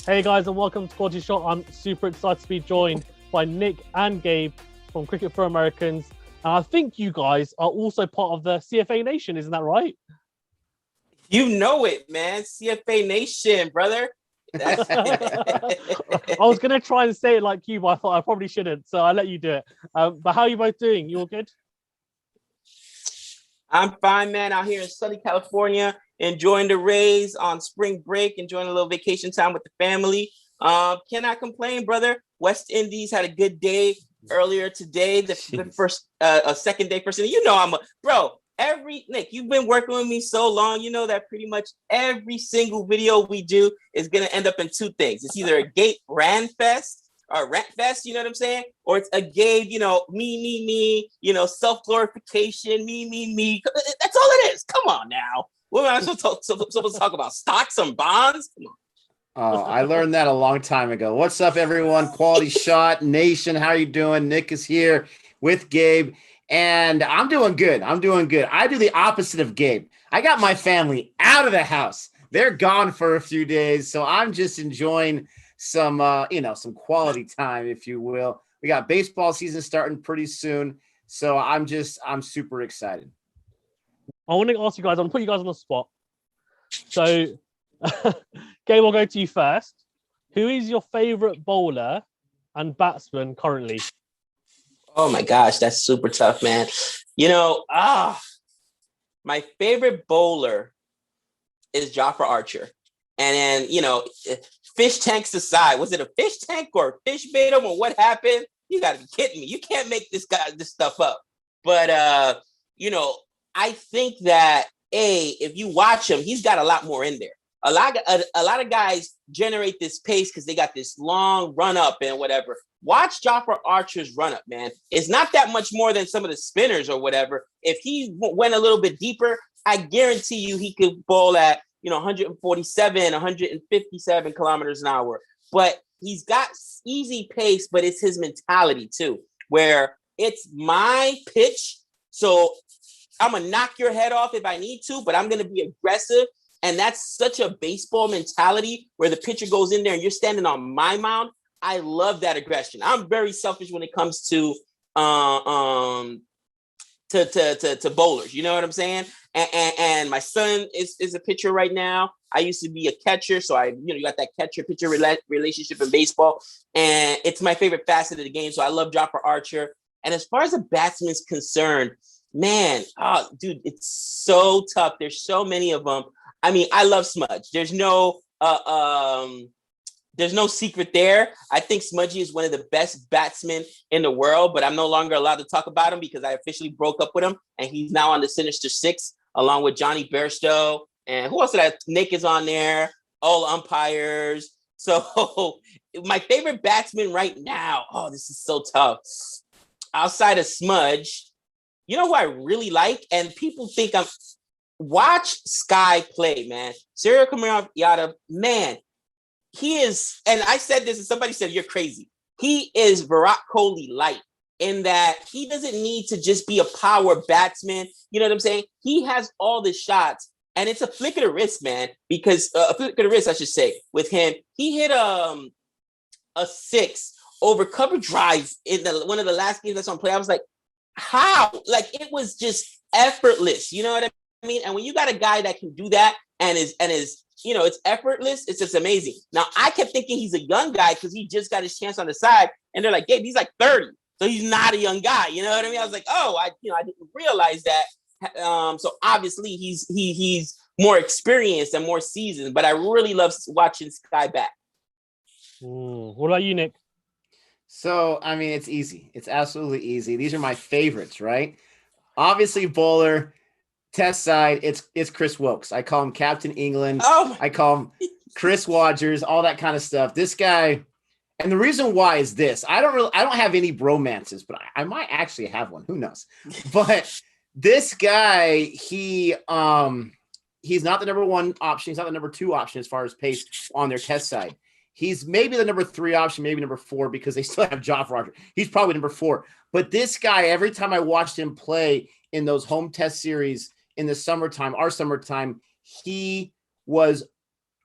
Hey guys, and welcome to Quality Shot. I'm super excited to be joined by Nick and Gabe from Cricket for Americans. And I think you guys are also part of the CFA Nation, isn't that right? You know it, man. CFA Nation, brother. I was going to try and say it like you, but I thought I probably shouldn't. So I'll let you do it. But how are you both doing? You all good? I'm fine, man. Out here in sunny California, enjoying the rays on spring break, enjoying a little vacation time with the family. Cannot complain, brother. West Indies had a good day earlier today. The first, second day, first inning. You know, Nick, you've been working with me so long. You know that pretty much every single video we do is gonna end up in two things. It's either a Gabe Ran Fest or Rant Fest, you know what I'm saying? Or it's a Gabe, me, self-glorification, me. That's all it is. Come on now. What am I supposed to talk about? Stocks and bonds? Come on. Oh, I learned that a long time ago. What's up, everyone? Quality Shot Nation. How you doing? Nick is here with Gabe, and I'm doing good. I do the opposite of Gabe. I got my family out of the house. They're gone for a few days, so I'm just enjoying some quality time, if you will. We got baseball season starting pretty soon, so I'm super excited. I want to ask you guys, I'm going to put you guys on the spot. So, Gabe, I'll go to you first. Who is your favorite bowler and batsman currently? Oh my gosh, that's super tough, man. My favorite bowler is Jofra Archer. And then, fish tanks aside, was it a fish tank or a fish bait him or what happened? You got to be kidding me. You can't make this stuff up. But, I think that, if you watch him, he's got a lot more in there. A lot of guys generate this pace because they got this long run up and whatever. Watch Jofra Archer's run up, man. It's not that much more than some of the spinners or whatever. If he went a little bit deeper, I guarantee you he could bowl at 147, 157 kilometers an hour. But he's got easy pace, but it's his mentality too, where it's my pitch. So I'm going to knock your head off if I need to, but I'm going to be aggressive. And that's such a baseball mentality where the pitcher goes in there and you're standing on my mound. I love that aggression. I'm very selfish when it comes to bowlers. You know what I'm saying? And my son is a pitcher right now. I used to be a catcher, so you got that catcher-pitcher relationship in baseball, and it's my favorite facet of the game. So I love Jofra Archer. And as far as a batsman's concerned, man, dude, it's so tough. There's so many of them. I mean, I love Smudge. There's no secret there. I think Smudgy is one of the best batsmen in the world, but I'm no longer allowed to talk about him because I officially broke up with him, and he's now on the Sinister Six along with Johnny Bairstow. And who else did I? Nick is on there, all umpires. So my favorite batsman right now, this is so tough. Outside of Smudge, you know who I really like? And people think watch Sky play, man. Surya Kumar Yadav, man. He is, and I said this, and somebody said, you're crazy. He is Virat Kohli light in that he doesn't need to just be a power batsman. You know what I'm saying? He has all the shots, and it's a flick of the wrist, man, because a flick of the wrist, I should say, with him. He hit a 6 over cover drive in one of the last games that's on play. I was like, how? Like, it was just effortless. You know what I mean? And when you got a guy that can do that and is it's effortless. It's just amazing. Now, I kept thinking he's a young guy because he just got his chance on the side. And they're like, Gabe, he's like 30. So he's not a young guy. You know what I mean? I was like, I didn't realize that. So obviously he's more experienced and more seasoned. But I really love watching Sky bat. What about you, Nick? So, I mean, it's easy. It's absolutely easy. These are my favorites, right? Obviously, bowler. Test side, it's Chris Wilkes. I call him Captain England. I call him Chris Wodgers, all that kind of stuff. This guy, and the reason why is this. I don't have any bromances, but I might actually have one. Who knows? But this guy, he's not the number one option. He's not the number two option as far as pace on their test side. He's maybe the number 3 option, maybe number 4, because they still have Jofra Archer. He's probably number 4. But this guy, every time I watched him play in those home test series in the our summertime, he was,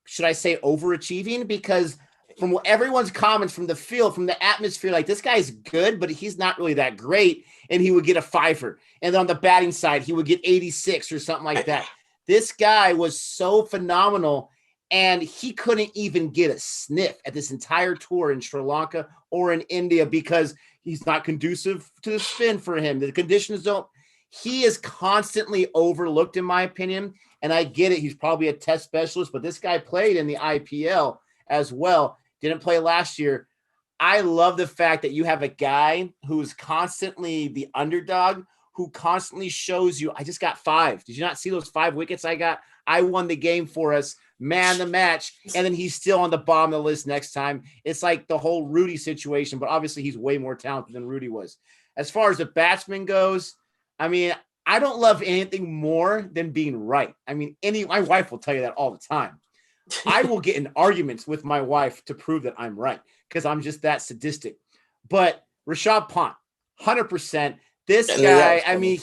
should I say, overachieving, because from everyone's comments, from the field, from the atmosphere, like this guy's good, but he's not really that great. And he would get a 5-er. And then on the batting side, he would get 86 or something like that. This guy was so phenomenal, and he couldn't even get a sniff at this entire tour in Sri Lanka or in India because he's not conducive to the spin for him. The conditions don't. He is constantly overlooked, in my opinion. And I get it. He's probably a test specialist, but this guy played in the IPL as well. Didn't play last year. I love the fact that you have a guy who's constantly the underdog, who constantly shows you, I just got 5. Did you not see those 5 wickets I got? I won the game for us, man the match. And then he's still on the bottom of the list next time. It's like the whole Rudy situation, but obviously he's way more talented than Rudy was. As far as the batsman goes, I mean, I don't love anything more than being right. I mean, my wife will tell you that all the time. I will get in arguments with my wife to prove that I'm right because I'm just that sadistic. But Rishabh Pant, 100%. This guy, I mean,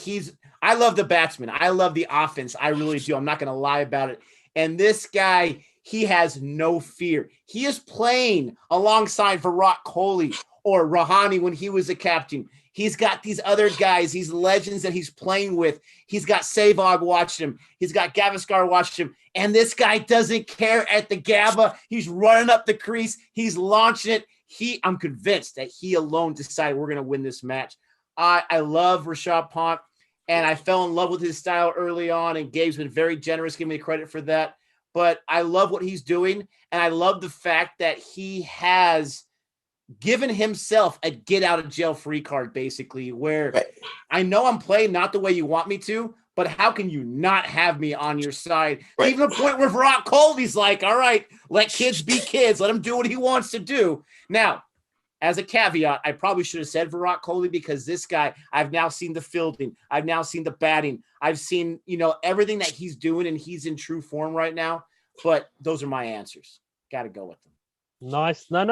I love the batsman. I love the offense. I really do. I'm not going to lie about it. And this guy, he has no fear. He is playing alongside Virat Kohli or Rahane when he was a captain. He's got these other guys, these legends that he's playing with. He's got Sehwag watching him. He's got Gavaskar watching him. And this guy doesn't care at the Gabba. He's running up the crease. He's launching it. I'm convinced that he alone decided we're going to win this match. I love Rishabh Pant, and I fell in love with his style early on, and Gabe's been very generous giving me credit for that. But I love what he's doing, and I love the fact that he has given himself a get-out-of-jail-free card, basically, where I know I'm playing not the way you want me to, but how can you not have me on your side? Right. Even the point where Virat Kohli's like, all right, let kids be kids. Let him do what he wants to do. Now, as a caveat, I probably should have said Virat Kohli because this guy, I've now seen the fielding. I've now seen the batting. I've seen, everything that he's doing, and he's in true form right now. But those are my answers. Got to go with them. Nice. No.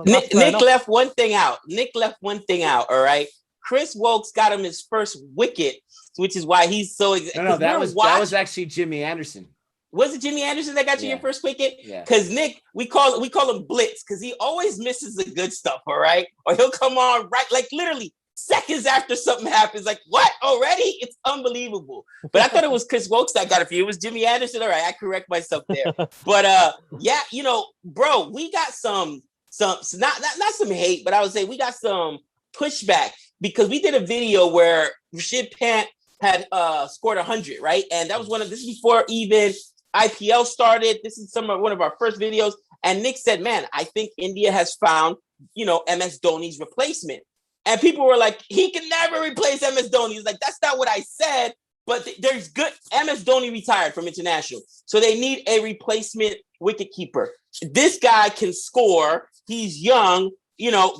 Nick left one thing out. All right. Chris Wokes got him his first wicket, which is why he's so. No, that was actually Jimmy Anderson. Was it Jimmy Anderson that got you your first wicket? Yeah. Because Nick, we call him Blitz because he always misses the good stuff. All right, or he'll come on right, like literally seconds after something happens. Like what already? It's unbelievable. But I thought it was Chris Wokes that got it for you. It was Jimmy Anderson. All right, I correct myself there. But yeah, bro, we got some not some hate, but I would say we got some pushback because we did a video where Rishabh Pant had scored 100, right? And that was this is before even IPL started. This is one of our first videos. And Nick said, man, I think India has found, MS Dhoni's replacement. And people were like, he can never replace MS Dhoni. He's like, that's not what I said. But there's good. MS Dhoni retired from international. So they need a replacement wicketkeeper. This guy can score. He's young.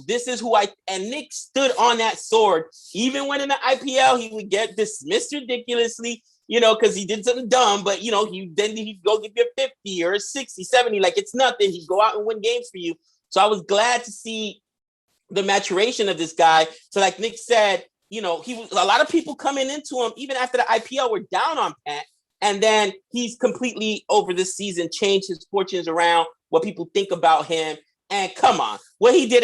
This is and Nick stood on that sword. Even when in the IPL, he would get dismissed ridiculously, because he did something dumb, but, he'd go give you a 50 or a 60, 70, like it's nothing. He'd go out and win games for you. So I was glad to see the maturation of this guy. So like Nick said, he was a lot of people coming into him, even after the IPL were down on Pat. And then he's completely over this season, changed his fortunes around, what people think about him. And come on, what he did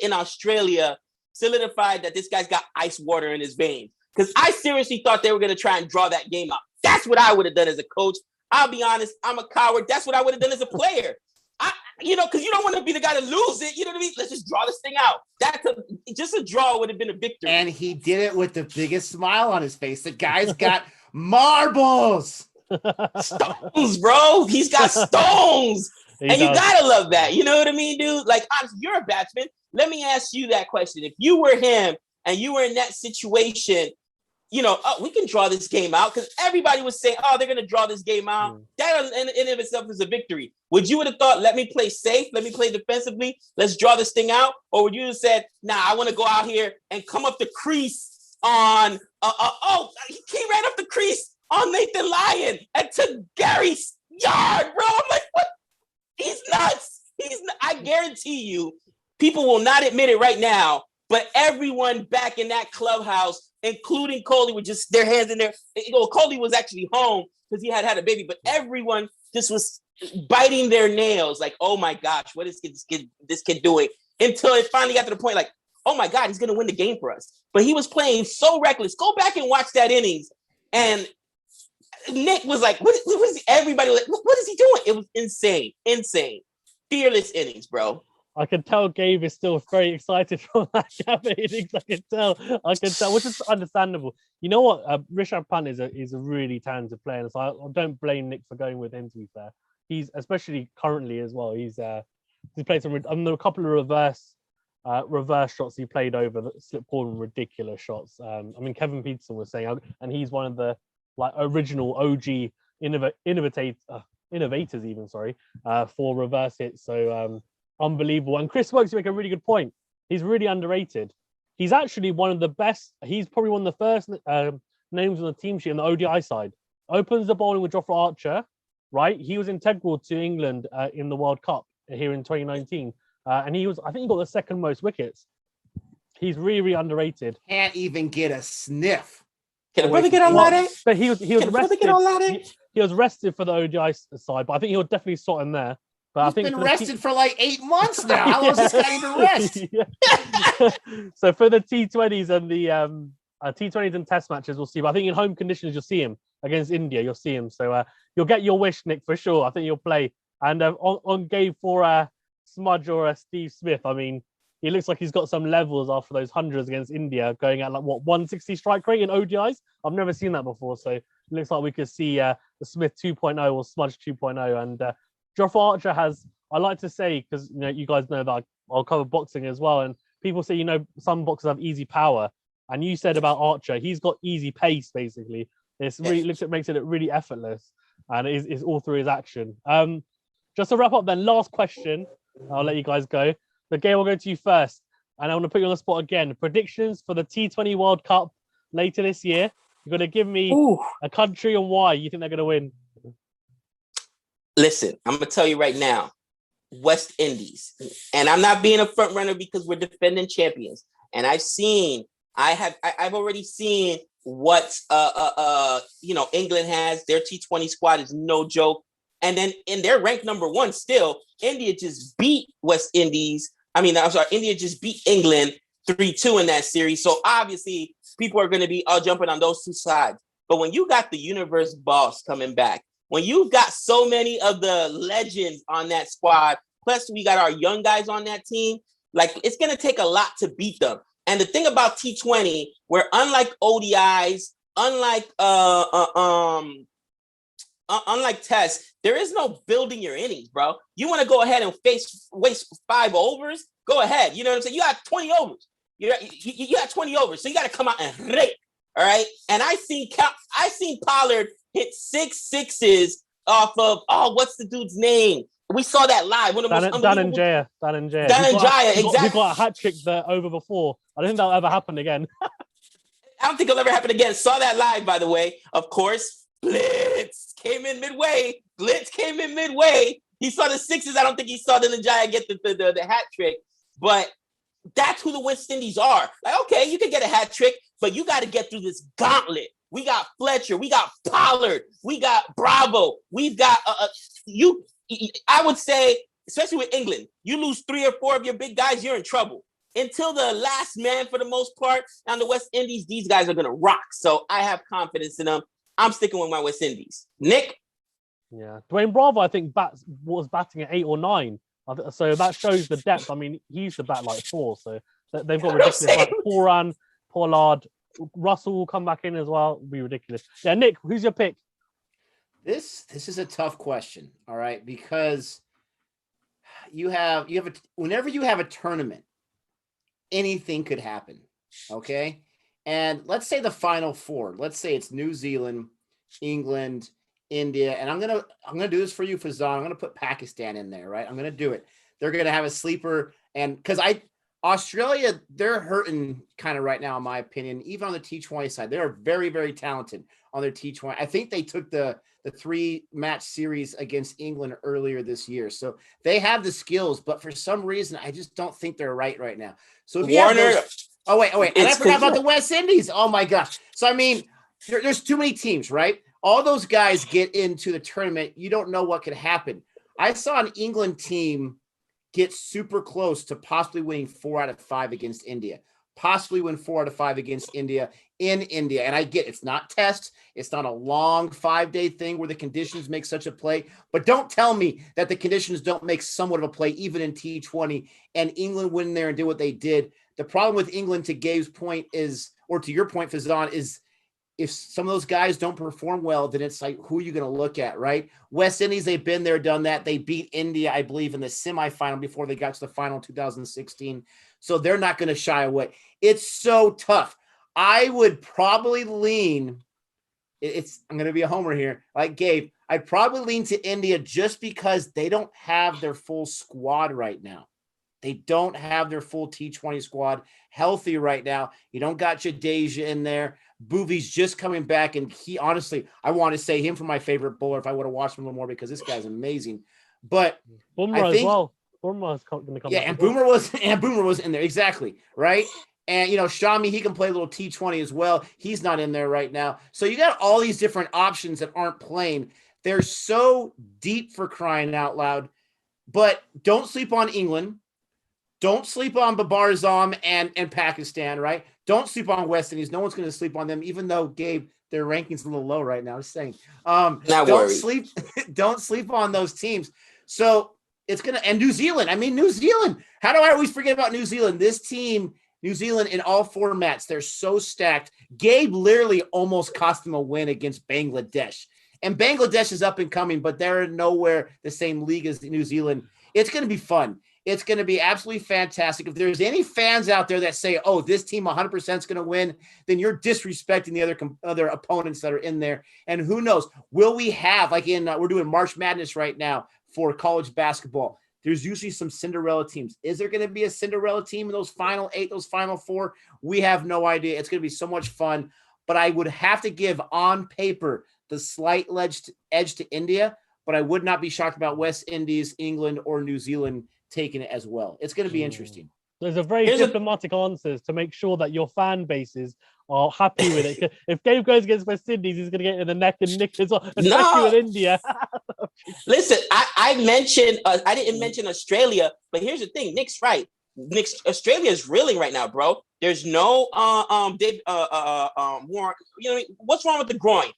in Australia solidified that this guy's got ice water in his veins. Because I seriously thought they were going to try and draw that game out. That's what I would have done as a coach. I'll be honest, I'm a coward. That's what I would have done as a player. Because you don't want to be the guy to lose it. You know what I mean? Let's just draw this thing out. Just a draw would have been a victory. And he did it with the biggest smile on his face. The guy's got marbles. Stones, bro. He's got stones. You gotta love that. You know what I mean, dude? Like, honestly, you're a batsman. Let me ask you that question. If you were him and you were in that situation, we can draw this game out because everybody was saying, they're going to draw this game out. That in and of itself is a victory. Would you have thought, let me play safe, let me play defensively, let's draw this thing out? Or would you have said, nah, I want to go out here and come up the crease on, he ran up the crease on Nathan Lyon and took Gary's yard, bro. I'm like, what? He's nuts. I guarantee you, people will not admit it right now, but everyone back in that clubhouse including Kohli, with just their hands in there. Kohli was actually home because he had a baby, but everyone just was biting their nails like, oh my gosh, what is this kid doing? Until it finally got to the point like, oh my God, he's going to win the game for us. But he was playing so reckless. Go back and watch that innings. And Nick was like, what is everybody like? What is he doing? It was insane. Fearless innings, bro. I can tell Gabe is still very excited from that Gabby innings. I can tell, which is understandable. You know what? Rishabh Pant is a really talented player, and so I don't blame Nick for going with him. To be fair, he's especially currently as well. He's played some. There were a couple of reverse shots he played over that slip forward, ridiculous shots. I mean, Kevin Peterson was saying, and he's one of the like original OG innovators even. For reverse hits. So. Unbelievable. And Chris Wokes, you make a really good point. He's really underrated. He's actually one of the best. He's probably one of the first names on the team sheet on the ODI side. Opens the bowling with Jofra Archer, right? He was integral to England in the World Cup here in 2019. And I think he got the second most wickets. He's really, really underrated. Can't even get a sniff. Can a brother get on Lade? But he was rested. He was rested for the ODI side, but I think he'll definitely slot in there. But He's been rested for like 8 months now. How long is this guy even rest? So for the T20s and the T20s and Test matches, we'll see. But I think in home conditions, you'll see him against India. You'll see him. So you'll get your wish, Nick, for sure. I think you'll play. And on Gabe for Smudge or Steve Smith, I mean, he looks like he's got some levels after those hundreds against India, going at like 160 strike rate in ODIs. I've never seen that before. So it looks like we could see the Smith 2.0 or Smudge 2.0. And Jofra Archer has, I like to say, because you guys know that I'll cover boxing as well, and people say some boxers have easy power, and you said about Archer, he's got easy pace basically. It's really makes it really effortless, and is all through his action. Just to wrap up, then last question, I'll let you guys go. But Gabe, will go to you first, and I want to put you on the spot again. Predictions for the T20 World Cup later this year. You're going to give me a country and why you think they're going to win. Listen, I'm going to tell you right now, West Indies. And I'm not being a front runner because we're defending champions. And I've already seen what England has. Their T20 squad is no joke. And then they're ranked number 1 still. India just beat India just beat England 3-2 in that series. So obviously people are going to be all jumping on those two sides. But when you got the universe boss coming back, when you've got so many of the legends on that squad, plus we got our young guys on that team, like it's going to take a lot to beat them. And the thing about T20, where unlike ODIs, unlike tests, there is no building your innings, bro. You want to go ahead and waste 5 overs? Go ahead. You know what I'm saying? You got 20 overs. You got 20 overs, so you got to come out and rake. All right. And I seen Pollard hit 6 sixes off of what's the dude's name? We saw that live. One of the most Dananjaya. Exactly. He got a hat trick there over before. I don't think that'll ever happen again. I don't think it'll ever happen again. Saw that live, by the way. Of course, Blitz came in midway. He saw the 6s. I don't think he saw the Nanjaya get the hat trick. But that's who the West Indies are. Like, okay, you can get a hat trick, but you got to get through this gauntlet. We got Fletcher. We got Pollard. We got Bravo. We've got I would say, especially with England, you lose 3 or 4 of your big guys, you're in trouble. Until the last man, for the most part, on the West Indies, these guys are going to rock. So I have confidence in them. I'm sticking with my West Indies. Nick? Yeah. Dwayne Bravo, I think, was batting at 8 or 9. So that shows the depth. I mean, he used to bat like 4. So they've got ridiculous. Like Poran, Pollard, Russell will come back in as well. It'll be ridiculous. Yeah, Nick, who's your pick? This is a tough question, all right, because whenever you have a tournament, anything could happen, okay? And let's say the final 4. Let's say it's New Zealand, England, India, and I'm gonna do this for you, Fazan. I'm gonna put Pakistan in there, right? I'm gonna do it. They're gonna have a sleeper, and because Australia, they're hurting kind of right now, in my opinion. Even on the T20 side, they're very, very talented on their T20. I think they took the 3-match series against England earlier this year. So they have the skills, but for some reason, I just don't think they're right now. So if Oh, wait. And I forgot about the West Indies. Oh, my gosh. So, I mean, there's too many teams, right? All those guys get into the tournament. You don't know what could happen. I saw an England team get super close to possibly winning 4 out of 5 against India. Possibly win 4 out of 5 against India in India. And I get it's not test. It's not a long 5-day thing where the conditions make such a play. But don't tell me that the conditions don't make somewhat of a play, even in T20, and England went in there and did what they did. The problem with England, to Gabe's point is, or to your point, Fazan, is if some of those guys don't perform well, then it's like, who are you going to look at, right? West Indies, they've been there, done that. They beat India, I believe, in the semifinal before they got to the final in 2016. So they're not going to shy away. It's so tough. I would probably lean, I'm going to be a homer here, like Gabe. I'd probably lean to India just because they don't have their full squad right now. They don't have their full T20 squad healthy right now. You don't got Jadeja in there. Bhuvi's just coming back, and he honestly, I want to say him for my favorite bowler if I would have watched him a little more because this guy's amazing. But Bumrah I think, as well. Bumrah's going to come. Yeah, and Boomer was in there exactly right. And Shami, he can play a little T20 as well. He's not in there right now. So you got all these different options that aren't playing. They're so deep, for crying out loud. But don't sleep on England. Don't sleep on Babar Azam and Pakistan, right? Don't sleep on West Indies. No one's going to sleep on them, even though, Gabe, their ranking's a little low right now. Just saying. Don't sleep on those teams. So it's going to – and New Zealand. I mean, New Zealand. How do I always forget about New Zealand? This team, New Zealand, in all formats, they're so stacked. Gabe literally almost cost them a win against Bangladesh. And Bangladesh is up and coming, but they're nowhere the same league as New Zealand. It's going to be fun. It's going to be absolutely fantastic. If there's any fans out there that say, oh, this team 100% is going to win, then you're disrespecting the other opponents that are in there. And who knows, will we have, like we're doing March Madness right now for college basketball. There's usually some Cinderella teams. Is there going to be a Cinderella team in those final 8, those final 4? We have no idea. It's going to be so much fun. But I would have to give on paper the slight edge to India, but I would not be shocked about West Indies, England, or New Zealand taking it as well. It's going to be interesting. There's a very diplomatic answers to make sure that your fan bases are happy with it. If Gabe goes against West Indies, he's going to get in the neck and nick as well, especially with India. Listen, I mentioned, I didn't mention Australia, but here's the thing. Nick's right. Australia is reeling right now, bro. There's no warrant. What's wrong with the groin?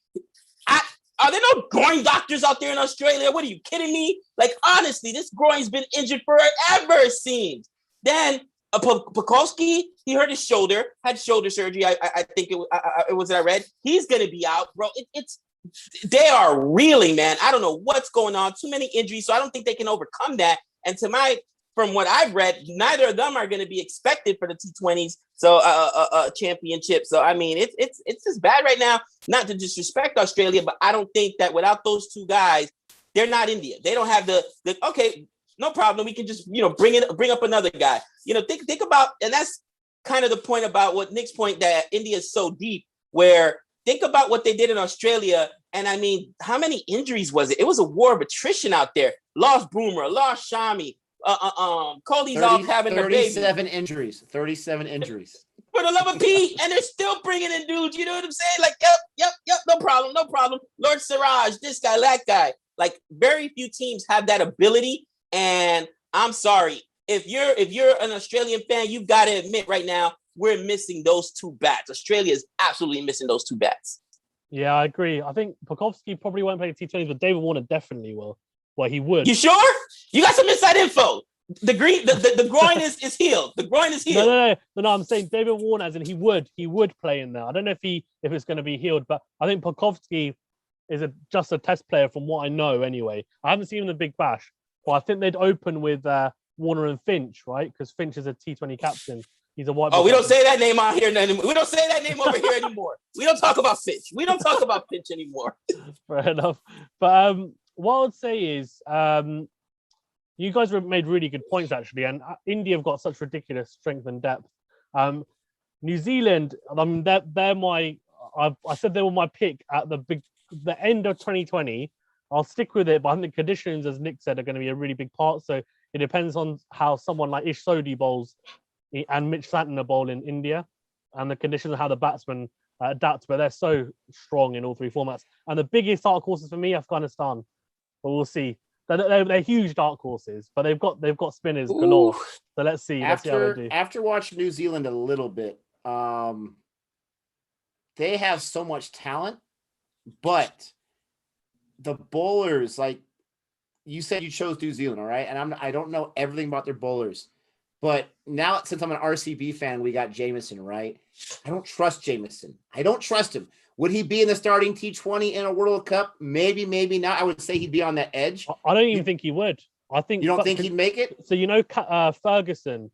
Are there no groin doctors out there in Australia? What are you kidding me? Like, honestly, this groin's been injured forever, it seems. Then Pukowski, he hurt his shoulder, had shoulder surgery. I think it was that I read. He's going to be out, bro. They are reeling, man. I don't know what's going on. Too many injuries, so I don't think they can overcome that. And from what I've read, neither of them are going to be expected for the T20s. So championship. So I mean, it's just bad right now. Not to disrespect Australia, but I don't think that without those two guys, they're not India. They don't have the okay, no problem. We can just bring up another guy. Think about, and that's kind of the point about what Nick's point, that India is so deep. Where think about what they did in Australia, and I mean, how many injuries was it? It was a war of attrition out there. Lost Boomer, lost Shami. Cody's off having a baby. 37 injuries. For the love of Pete, and they're still bringing in dudes. You know what I'm saying? Like, yep, no problem. Lord Siraj, this guy, that guy. Like, very few teams have that ability. And I'm sorry, if you're an Australian fan, you've got to admit right now we're missing those two bats. Australia is absolutely missing those two bats. Yeah, I agree. I think Pukowski probably won't play the T20s, but David Warner definitely will. Well, he would. You sure? You got some inside info. The groin is healed. The groin is healed. No. I'm saying David Warner, as in he would play in there. I don't know if it's going to be healed, but I think Pukowski is just a test player from what I know. Anyway, I haven't seen him in the Big Bash, but I think they'd open with Warner and Finch, right? Because Finch is a T20 captain. He's a white. Oh, we don't say that name out here anymore. We don't say that name over here anymore. We don't talk about Finch. We don't talk about Finch anymore. Fair enough. But what I would say is, you guys made really good points, actually. And India have got such ridiculous strength and depth. New Zealand, I mean, they're my... I said they were my pick at the end of 2020. I'll stick with it, but I think the conditions, as Nick said, are going to be a really big part. So it depends on how someone like Ish Sodhi bowls and Mitch Santner bowl in India, and the conditions of how the batsmen adapt. But they're so strong in all three formats. And the biggest dark horses for me, Afghanistan. But we'll see. They're huge dark horses, but they've got spinners galore. So let's see. Let's see how they do. After watching New Zealand a little bit, they have so much talent, but the bowlers, like you said, you chose New Zealand, all right? And I don't know everything about their bowlers, but now since I'm an RCB fan, we got Jamieson, right? I don't trust Jamieson. I don't trust him. Would he be in the starting T20 in a World Cup? Maybe, maybe not. I would say he'd be on that edge. I don't even think he would. I think you don't think he'd make it. So Ferguson,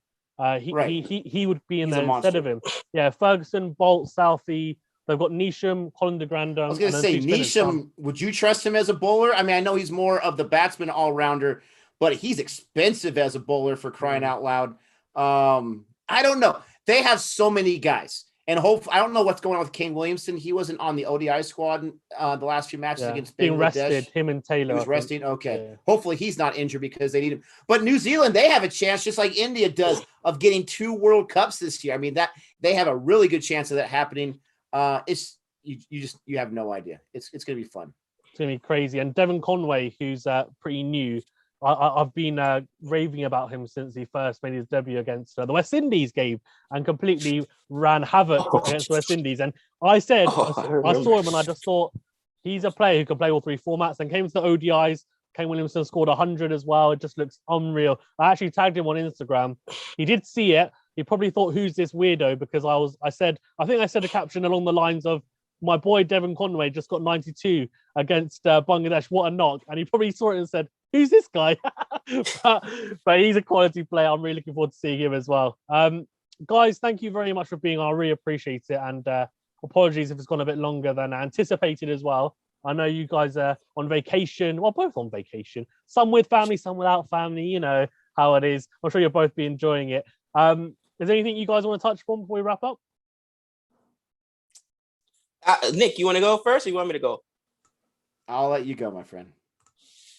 he would be in there instead of him. Yeah, Ferguson, Bolt, Southey. They've got Neesham, Colin de Grandin. I was going to say Neesham. Would you trust him as a bowler? I mean, I know he's more of the batsman all rounder, but he's expensive as a bowler for crying out loud. I don't know. They have so many guys. And I don't know what's going on with Kane Williamson. He wasn't on the ODI squad the last few matches against Bangladesh. Being rested, him and Taylor. He was resting. Okay. Yeah. Hopefully he's not injured because they need him. But New Zealand, they have a chance, just like India does, of getting 2 World Cups this year. I mean, that they have a really good chance of that happening. It's you have no idea. It's going to be fun. It's going to be crazy. And Devon Conway, who's pretty new. I've been raving about him since he first made his debut against the West Indies, Gabe, and completely ran havoc against the West Indies. And I said, I saw him and I just thought he's a player who can play all 3 formats. And came to the ODIs, Kane Williamson scored 100 as well. It just looks unreal. I actually tagged him on Instagram. He did see it. He probably thought, who's this weirdo? Because I think I said a caption along the lines of, my boy Devon Conway just got 92 against Bangladesh. What a knock. And he probably saw it and said, who's this guy? but he's a quality player. I'm really looking forward to seeing him as well. Guys, thank you very much for being on. I really appreciate it. And apologies if it's gone a bit longer than anticipated as well. I know you guys are on vacation. Well, both on vacation. Some with family, some without family. You know how it is. I'm sure you'll both be enjoying it. Is there anything you guys want to touch upon before we wrap up? Nick, you want to go first or you want me to go? I'll let you go, my friend.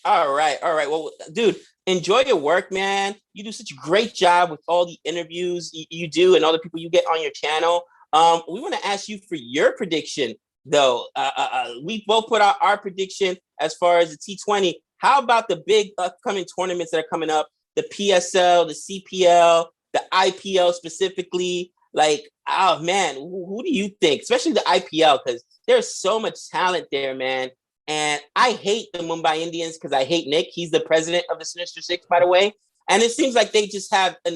All right. Well, dude, enjoy your work, man. You do such a great job with all the interviews you do and all the people you get on your channel. We want to ask you for your prediction, though. We both put out our prediction as far as the T20. How about the big upcoming tournaments that are coming up? The PSL, the CPL, the IPL specifically. Like, oh, man, who do you think? Especially the IPL, because there's so much talent there, man. And I hate the Mumbai Indians because I hate Nick. He's the president of the Sinister Six, by the way. And it seems like they just have a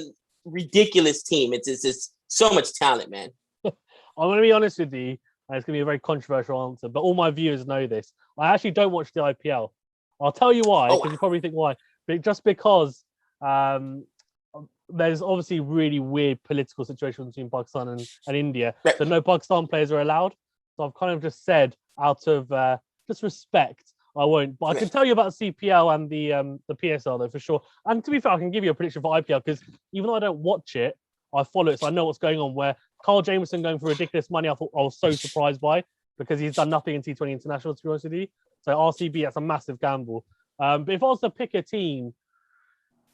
ridiculous team. It's just so much talent, man. I'm going to be honest with you. And it's going to be a very controversial answer, but all my viewers know this. I actually don't watch the IPL. I'll tell you why, because you probably think why. But just because there's obviously really weird political situations between Pakistan and India. Right. So no Pakistan players are allowed. So I've kind of just said out of just respect, I won't. But I can tell you about the CPL and the PSL though for sure. And to be fair, I can give you a prediction for IPL because even though I don't watch it, I follow it, so I know what's going on. Where Carl Jameson going for ridiculous money, I was so surprised by because he's done nothing in T20 International, to be honest with you. So RCB, that's a massive gamble. But if I was to pick a team,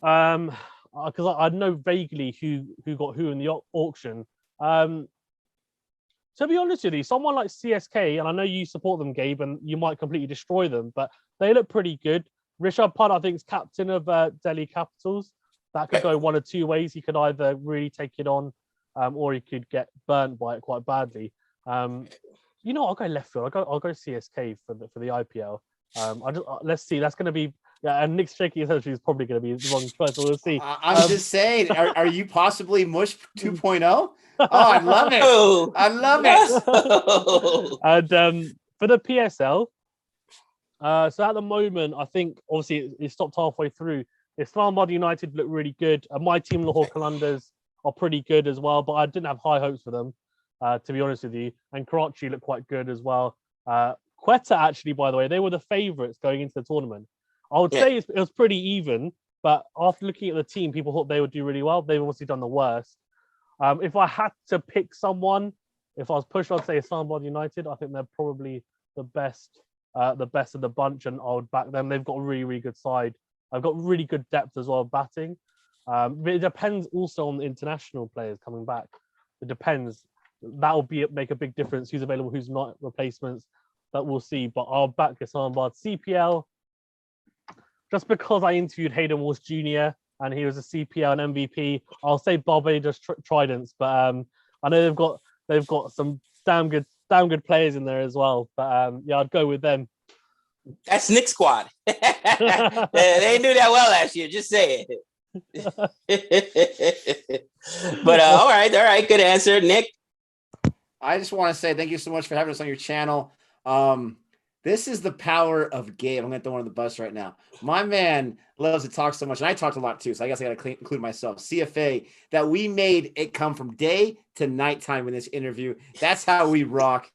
because I know vaguely who got who in the auction. To be honest with you, someone like CSK, and I know you support them, Gabe, and you might completely destroy them, but they look pretty good. Rishabh Pant, I think, is captain of Delhi Capitals. That could go one of two ways. He could either really take it on, or he could get burnt by it quite badly. You know, I'll go left field. I'll go CSK for the IPL. Let's see. That's going to be. Yeah, and Nick's shaking his head. She's probably going to be the wrong choice. So we'll see. I'm just saying. Are you possibly Mush 2.0? Oh, I love it. I love it. And for the PSL, so at the moment, I think obviously it stopped halfway through. Islamabad United look really good. My team, Lahore Qalandars, are pretty good as well, but I didn't have high hopes for them, to be honest with you. And Karachi looked quite good as well. Quetta, actually, by the way, they were the favourites going into the tournament. I would say it was pretty even, but after looking at the team, people thought they would do really well. They've obviously done the worst. If I had to pick someone, if I was pushed, I'd say Islamabad United. I think they're probably the best of the bunch, and I would back them. They've got a really, really good side. I've got really good depth as well, batting. But it depends also on the international players coming back. It depends. That will make a big difference. Who's available, who's not, replacements. That we'll see. But I'll back Islamabad. CPL, just because I interviewed Hayden Walsh Jr. and he was a CPL and MVP, I'll say Barbados Tridents. But I know they've got some damn good players in there as well. But yeah, I'd go with them. That's Nick's squad. They didn't do that well last year. Just say it. But all right, good answer, Nick. I just want to say thank you so much for having us on your channel. This is the power of Gabe. I'm going to throw one on the bus right now. My man loves to talk so much, and I talked a lot too, so I guess I got to include myself. CFA, that we made it come from day to nighttime in this interview. That's how we rock.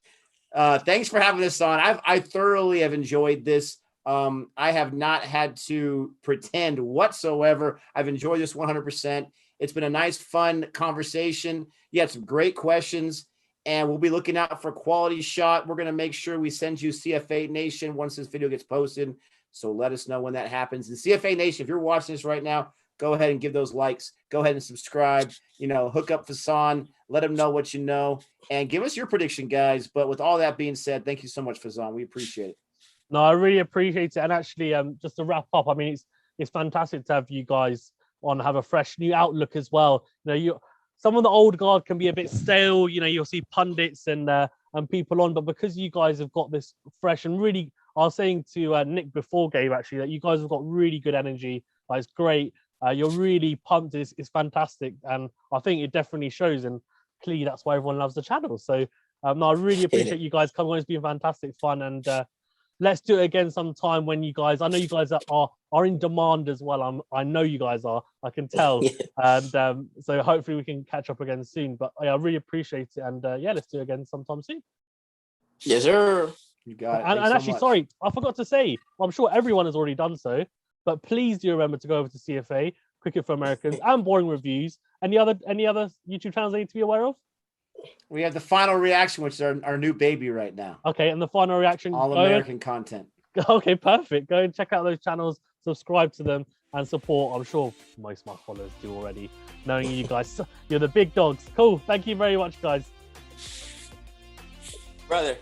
Thanks for having us on. I thoroughly have enjoyed this. I have not had to pretend whatsoever. I've enjoyed this 100%. It's been a nice, fun conversation. You had some great questions, and we'll be looking out for a quality shot. We're going to make sure we send you CFA Nation once this video gets posted. So let us know when that happens. And CFA Nation, if you're watching this right now, go ahead and give those likes. Go ahead and subscribe. Hook up Fasan. Let him know what you know. And give us your prediction, guys. But with all that being said, thank you so much, Fasan. We appreciate it. No, I really appreciate it. And actually, just to wrap up, I mean, it's fantastic to have you guys on, have a fresh new outlook as well. Some of the old guard can be a bit stale. You'll see pundits and people on, but because you guys have got this fresh and really, I was saying to Nick before Gabe actually that you guys have got really good energy. It's great. You're really pumped. It's fantastic, and I think it definitely shows. And clearly, that's why everyone loves the channel. So, no, I really appreciate you guys coming on. It's been fantastic fun, and let's do it again sometime when you guys. I know you guys are in demand as well. I know you guys are. I can tell, and so hopefully we can catch up again soon. But I really appreciate it, and yeah, let's do it again sometime soon. Yes, sir. You got it. And actually, sorry, I forgot to say. I'm sure everyone has already done so, but please do remember to go over to CFA Cricket for Americans and Boring Reviews. Any other YouTube channels I need to be aware of? We have the Final Reaction, which is our new baby right now. Okay, and the Final Reaction, all American content. Okay, perfect. Go and check out those channels, subscribe to them, and support. I'm sure most of my followers do already, knowing you guys. You're the big dogs. Cool. Thank you very much, guys. Brother.